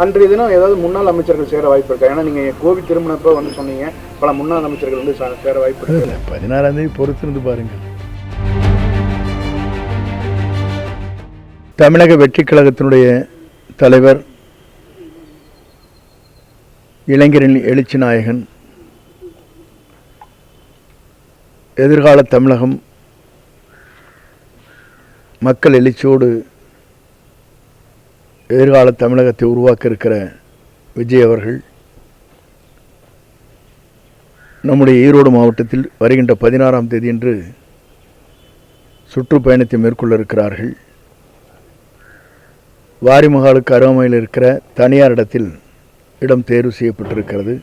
அன்றைய தினம் ஏதாவது முன்னாள் அமைச்சர்கள் சேர வாய்ப்பு இருக்கா? ஏன்னா நீங்கள் கோவிட் திருமணப்போ வந்து சொன்னீங்க பல முன்னாள் அமைச்சர்கள் வந்து சேர வாய்ப்பு இருக்கு. 16ஆம் தேதி பொறுத்திருந்து பாருங்கள். தமிழக வெற்றிக் கழகத்தினுடைய தலைவர் இளைஞரின் எழுச்சி நாயகன், எதிர்கால தமிழகம் மக்கள் எழுச்சியோடு எதிர்கால தமிழகத்தை உருவாக்க இருக்கிற விஜய் அவர்கள் நம்முடைய ஈரோடு மாவட்டத்தில் வருகின்ற 16ஆம் தேதியன்று சுற்றுப்பயணத்தை மேற்கொள்ள இருக்கிறார்கள். வாரிமகாலுக்கு அருகாமையில் இருக்கிற தனியார் இடத்தில் இடம் தேர்வு செய்யப்பட்டிருக்கிறது.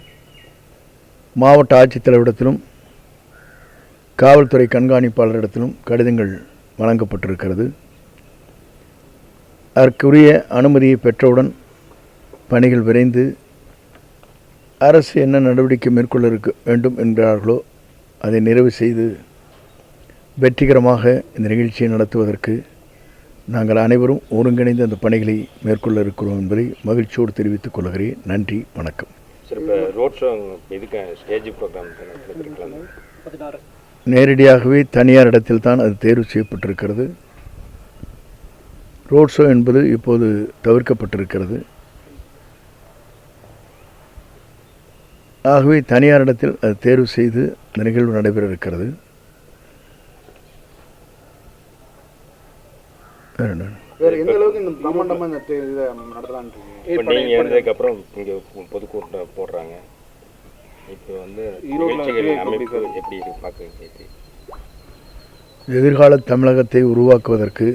மாவட்ட ஆட்சித்தலைவரிடத்திலும் காவல்துறை கண்காணிப்பாளரிடத்திலும் கடிதங்கள் வழங்கப்பட்டிருக்கிறது. அதற்குரிய அனுமதியை பெற்றவுடன் பணிகள் விரைந்து அரசு என்ன நடவடிக்கை மேற்கொள்ள வேண்டும் என்கிறார்களோ அதை நிறைவு செய்து வெற்றிகரமாக இந்த நிகழ்ச்சியை நடத்துவதற்கு நாங்கள் அனைவரும் ஒருங்கிணைந்து அந்த பணிகளை மேற்கொள்ள இருக்கிறோம் என்பதை மகிழ்ச்சியோடு தெரிவித்துக் கொள்கிறேன். நன்றி, வணக்கம். நேரடியாகவே தனியார் இடத்தில் தான் அது தேர்வு செய்யப்பட்டிருக்கிறது. ரோட் ஷோ என்பது இப்போது தவிர்க்கப்பட்டிருக்கிறது. ஆகவே தனியார் இடத்தில் அது தேர்வு செய்து இந்த நிகழ்வு நடைபெற இருக்கிறது. எதிர்கால தமிழகத்தை உருவாக்குவதற்கு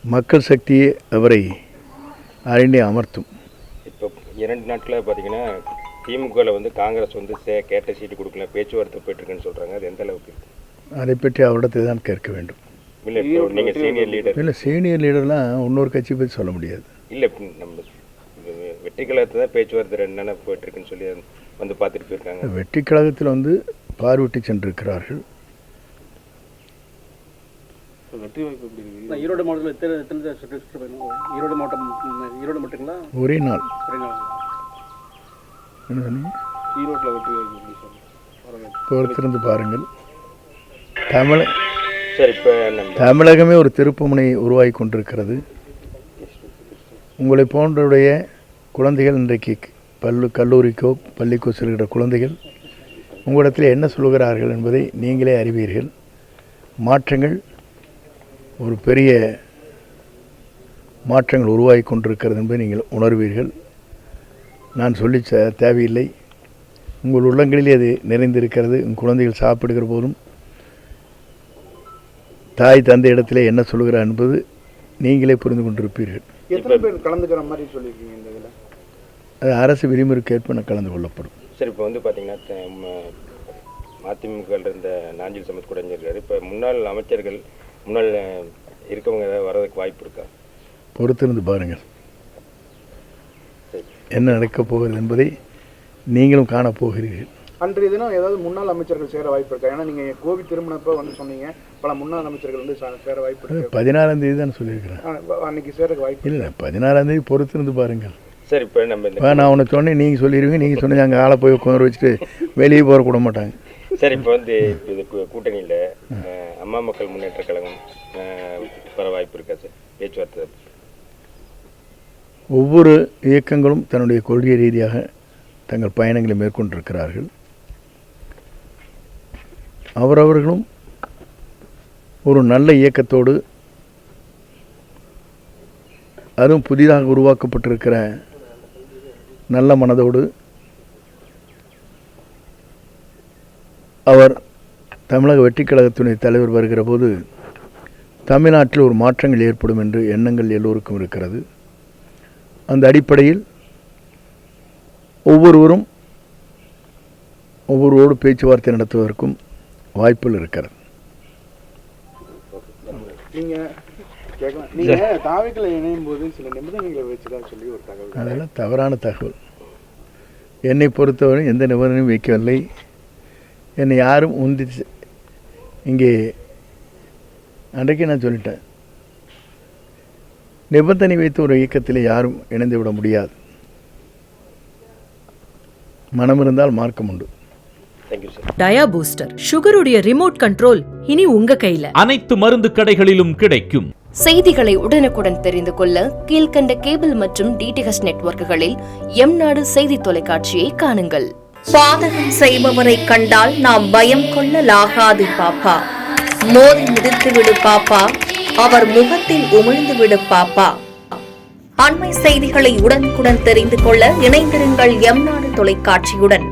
மக்கள் சக்தியே அவரை அறிந்தே அமர்த்தும். இப்போ 2 நாட்களில் பார்த்தீங்கன்னா திமுகவில் வந்து காங்கிரஸ் வந்து கேட்ட சீட்டு கொடுக்கல, பேச்சுவார்த்தை போயிட்டுருக்குன்னு சொல்கிறாங்க. அது எந்த அளவுக்கு? அதை பற்றி அவரிடத்தை தான் கேட்க வேண்டும். இல்லை, இப்போ நீங்கள் சீனியர் லீடர். இல்லை, சீனியர் லீடர்லாம் இன்னொரு கட்சி பற்றி சொல்ல முடியாது. இல்லை, நம்ம வெற்றி கழகத்தை தான் பேச்சுவார்த்தை 2 நாள் போயிட்டுருக்குன்னு சொல்லி வந்து பார்த்துட்டு போயிருக்காங்க. வெற்றி கழகத்தில் வந்து பார்வையிட்டு சென்றிருக்கிறார்கள். ஈரோடு மாவட்டத்தில் ஈரோடு மட்டுங்களா? ஒரே நாள். என்ன சொன்னீங்க? பொறுத்திருந்து பாருங்கள். தமிழகமே ஒரு திருப்புமுனை உருவாகி கொண்டிருக்கிறது. உங்களை போன்றவுடைய குழந்தைகள் இன்றைக்கு கல்லூரிக்கோ பள்ளிக்கோ செல்கிற குழந்தைகள் உங்களிடத்தில் என்ன சொல்கிறார்கள் என்பதை நீங்களே அறிவீர்கள். மாற்றங்கள், ஒரு பெரிய மாற்றங்கள் உருவாகி கொண்டிருக்கிறது என்பதை நீங்கள் உணர்வீர்கள். நான் சொல்லி தேவையில்லை. உங்கள் உள்ளங்களிலே அது நிறைந்திருக்கிறது. உங்கள் குழந்தைகள் சாப்பிடுகிற போதும் தாய் தந்தை இடத்திலே என்ன சொல்கிறார் என்பது நீங்களே புரிந்து கொண்டிருப்பீர்கள். எத்தனை பேர் கலந்துக்கிற மாதிரி சொல்லியிருக்கீங்க இந்த இதில்? அது அரசு விதிமுறைக்கேற்ப கலந்து கொள்ளப்படும். சரி, இப்போ வந்து பார்த்தீங்கன்னா அதிமுக இருந்த நாஞ்சில் சமத் கூட இருக்காரு. இப்போ முன்னாள் அமைச்சர்கள் முன்னாள் இருக்கவங்க ஏதாவது வர்றதுக்கு வாய்ப்பு இருக்கா? பொறுத்திருந்து பாருங்கள் என்ன நடக்கப் போகிறது என்பதை நீங்களும் காணப்போகிறீர்கள். அன்றைய தினம் ஏதாவது முன்னாள் அமைச்சர்கள் சேர வாய்ப்பு இருக்கா? ஏன்னா நீங்கள் கோவிட் திருமணப்போ வந்து சொன்னீங்க பல முன்னாள் அமைச்சர்கள் வந்து சேர வாய்ப்பு இருக்கு. 16ஆம் தேதி தான் சொல்லியிருக்கிறேன். அன்னைக்கு சேரக்கு வாய்ப்பு இல்லை. 16ஆம் தேதி பொறுத்திருந்து பாருங்கள். சரி, இப்போ நம்ம நான் ஒன்று சொன்னேன், நீங்கள் சொல்லிடுவீங்க. நீங்கள் சொன்னீங்க அங்கே ஆளை போய் உட்கார வச்சுட்டு வெளியே போக கூட மாட்டாங்க. சரி, இப்போ வந்து இது கூட்டணியில் அம்மா மக்கள் முன்னேற்ற கழகம் வர வாய்ப்பு இருக்கா சார் பேச்சுவார்த்தை? ஒவ்வொரு இயக்கங்களும் தன்னுடைய கொள்கை ரீதியாக தங்கள் பயணங்களை மேற்கொண்டிருக்கிறார்கள். அவரவர்களும் ஒரு நல்ல இயக்கத்தோடு, அதுவும் புதிதாக உருவாக்கப்பட்டிருக்கிற நல்ல மனதோடு அவர் தமிழக வெற்றிக் கழகத்தினுடைய தலைவர் வருகிற போது தமிழ்நாட்டில் ஒரு மாற்றங்கள் ஏற்படும் என்று எண்ணங்கள் எல்லோருக்கும் இருக்கிறது. அந்த அடிப்படையில் ஒவ்வொருவரோடு பேச்சுவார்த்தை நடத்துவதற்கும் வாய்ப்புகள் இருக்கிறது. அதெல்லாம் தவறான தகவல். என்னை பொறுத்தவரை எந்த நிபந்தனையும் வைக்கவில்லை. என்னை யாரும் இங்கே அன்றைக்கு நான் சொல்லிட்டேன், நிபந்தனை வைத்து ஒரு இயக்கத்தில் யாரும் இணைந்து விட முடியாது. மனம் இருந்தால் மார்க்கம் உண்டு. Thank you sir. டயா பூஸ்டர், சுகருடைய ரிமோட் கண்ட்ரோல் இனி உங்க கையில. அனைத்து மருந்து கடைகளிலும் கிடைக்கும். செய்திகளை உடனுக்குடன் தெரிந்து கொள்ள கீழ்கண்ட கேபிள் மற்றும் டிடிஎச் நெட்வொர்க்குகளில் எம்நாடு செய்தி தொலைக்காட்சியை காணுங்கள். பாதகம் செய்பவரை கண்டால் நாம் பயம் கொள்ளலாகாது பாப்பா. மோதி மிதித்து விடு பாப்பா, அவர் முகத்தில் உமிழ்ந்து விடு பாப்பா. அண்மை செய்திகளை உடனுக்குடன் தெரிந்து கொள்ள இணைந்திருங்கள் எம்நாடு தொலைக்காட்சியுடன்.